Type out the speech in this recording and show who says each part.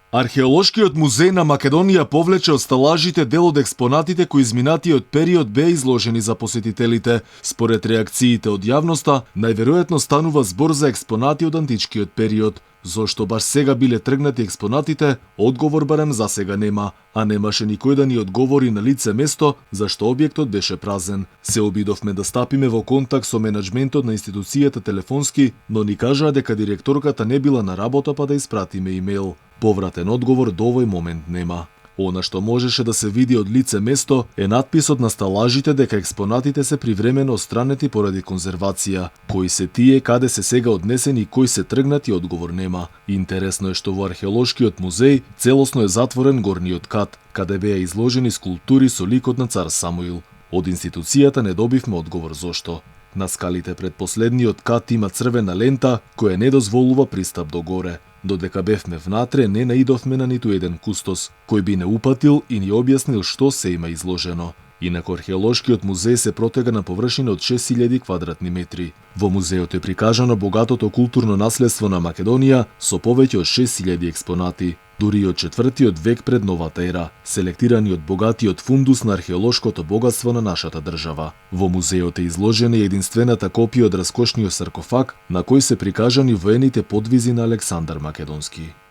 Speaker 1: Археолошкиот музеј на Македонија повлече од сталажите дел од експонатите кои изминатиот период беа изложени за посетителите. Според реакциите од јавноста, најверојатно станува збор за експонати од античкиот период. Зошто баш сега биле тргнати експонатите, одговор барем за сега нема, а немаше никој да ни одговори на лице место зашто објектот беше празен. Се обидовме да стапиме во контакт со менаџментот на институцијата телефонски, но ни кажаа дека директорката не била на работа па да испратиме имејл. Повратен одговор до овој момент нема. Она што можеше да се види од лице место е надписот на сталажите дека експонатите се привремено отстранети поради конзервација. Кои се тие, каде се сега однесени и кои се тргнати, одговор нема. Интересно е што во археолошкиот музеј целосно е затворен горниот кат, каде беа изложени скулптури со ликот на цар Самуил. Од институцијата не добивме одговор зошто. На скалите пред последниот кат има црвена лента која не дозволува пристап до горе. Додека бевме внатре, не наидовме на ниту еден кустос, кој би не упатил и ни објаснил што се има изложено. Инаку археолошкиот музеј се протега на површина од 6000 квадратни метри. Во музејот е прикажано богатото културно наследство на Македонија со повеќе од 6000 експонати, дури од 4 век пред новата ера, селектирани од богатиот фундус на археолошкото богатство на нашата држава. Во музејот е изложена единствената копија од раскошниот саркофаг на кој се прикажани воените подвизи на Александар Македонски.